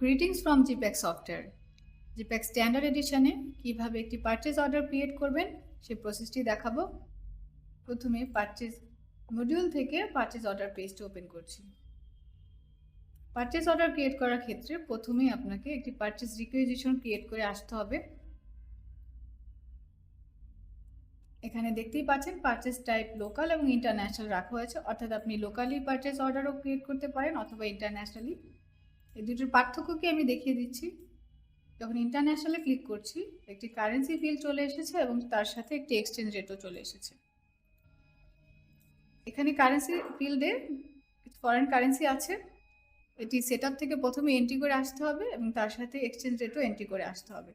Greetings from Gpack software. Gpack standard এডিশনে কীভাবে একটি পারচেজ অর্ডার ক্রিয়েট করবেন সেই প্রসেসটি দেখাবো। প্রথমে পারচেজ মডিউল থেকে পারচেজ অর্ডার পেজটি ওপেন করছি। পারচেজ অর্ডার ক্রিয়েট করার ক্ষেত্রে প্রথমেই আপনাকে একটি পারচেজ রিকুইজিশন ক্রিয়েট করে আসতে হবে। এখানে দেখতেই পাচ্ছেন পারচেজ টাইপ লোকাল এবং ইন্টারন্যাশনাল রাখা হয়েছে, অর্থাৎ আপনি লোকালি পারচেজ অর্ডারও ক্রিয়েট করতে পারেন অথবা ইন্টারন্যাশনালি। এই দুটোর পার্থক্যকে আমি দেখিয়ে দিচ্ছি। যখন ইন্টারন্যাশনালে ক্লিক করছি একটি কারেন্সি ফিল্ড চলে এসেছে এবং তার সাথে একটি এক্সচেঞ্জ রেটও চলে এসেছে। এখানে কারেন্সি ফিল্ডে ফরেন কারেন্সি আছে, এটি সেটআপ থেকে প্রথমে এন্ট্রি করে আসতে হবে এবং তার সাথে এক্সচেঞ্জ রেটও এন্ট্রি করে আসতে হবে।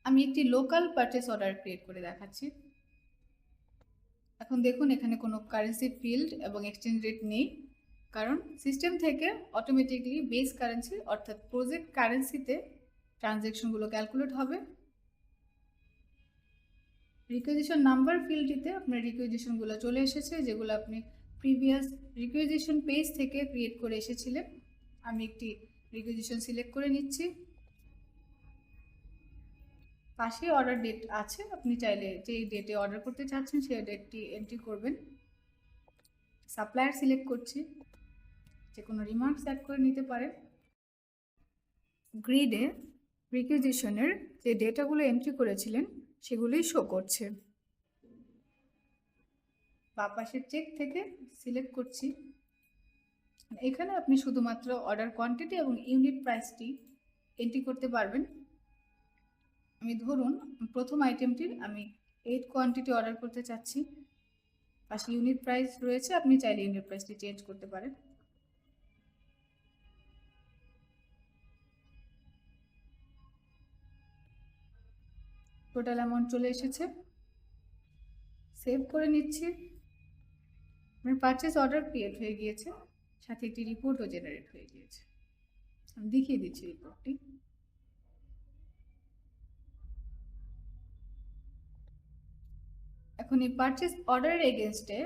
আমি একটি লোকাল পারচেজ অর্ডার ক্রিয়েট করে দেখাচ্ছি। এখন দেখুন এখানে কোনো কারেন্সি ফিল্ড এবং এক্সচেঞ্জ রেট নেই, কারণ সিস্টেম থেকে অটোমেটিকলি বেস কারেন্সি অর্থাৎ প্রজেক্ট কারেন্সিতে ট্রানজ্যাকশনগুলো ক্যালকুলেট হবে। রিকুইজিশন নাম্বার ফিল্ডটিতে আপনার রিকুইজিশনগুলো চলে এসেছে, যেগুলো আপনি প্রিভিয়াস রিকুইজিশন পেজ থেকে ক্রিয়েট করে এসেছিলেন। আমি একটি রিকুইজিশন সিলেক্ট করে নিচ্ছি। পাশে অর্ডার ডেট আছে, আপনি চাইলে যেই ডেটে অর্ডার করতে চাচ্ছেন সেই ডেটটি এন্ট্রি করবেন। সাপ্লায়ার সিলেক্ট করছি, যে কোনো রিমার্কস অ্যাড করে নিতে পারেন। গ্রিডে রিকুইজিশনের যে ডেটাগুলো এন্ট্রি করেছিলেন সেগুলোই শো করছে। বাঁ পাশের চেক থেকে সিলেক্ট করছি। এখানে আপনি শুধুমাত্র অর্ডার কোয়ান্টিটি এবং ইউনিট প্রাইসটি এন্ট্রি করতে পারবেন। আমি ধরুন প্রথম আইটেমটির আমি 8 কোয়ান্টিটি অর্ডার করতে চাচ্ছি। পাশে ইউনিট প্রাইস রয়েছে, আপনি চাইলে ইউনিট প্রাইসটি চেঞ্জ করতে পারেন। টোটাল অ্যামাউন্ট চলে এসেছে, সেভ করে নিচ্ছি। আমার পারচেজ অর্ডার ক্রিয়েট হয়ে গিয়েছে, সাথে একটি রিপোর্টও জেনারেট হয়ে গিয়েছে। আমি দেখিয়ে দিচ্ছি রিপোর্টটি। এখন এই পারচেজ অর্ডারের এগেনস্টে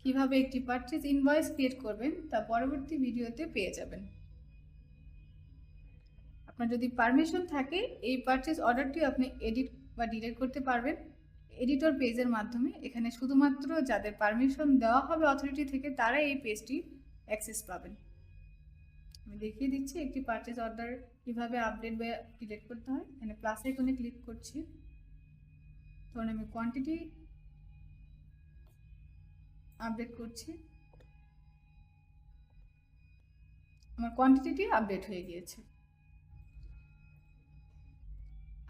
কিভাবে একটি পারচেজ ইনভয়েস ক্রিয়েট করবেন তা পরবর্তী ভিডিওতে পেয়ে যাবেন। আপনার যদি পারমিশন থাকে এই পারচেজ অর্ডারটি আপনি এডিট বা ডিলিট করতে পারবেন এডিটর পেজের মাধ্যমে। এখানে শুধুমাত্র যাদের পারমিশন দেওয়া হবে অথরিটি থেকে তারা এই পেজটি অ্যাক্সেস পাবেন। আমি দেখিয়ে দিচ্ছি একটি পারচেজ অর্ডার কিভাবে আপডেট বা ডিলিট করতে হয়। এখানে প্লাস আইকনে ক্লিক করছি। ধরুন আমি কোয়ান্টিটি আপডেট করছি, আমার কোয়ান্টিটিটি আপডেট হয়ে গিয়েছে।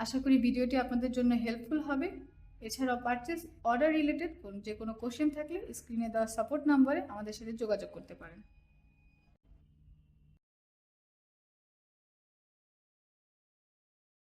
আশা করি ভিডিওটি আপনাদের জন্য হেল্পফুল হবে। এছাড়াও পারচেজ অর্ডার রিলেটেড যে কোনো কোশ্চেন থাকলে স্ক্রিনে দেওয়া সাপোর্ট নাম্বারে আমাদের সাথে যোগাযোগ করতে পারেন।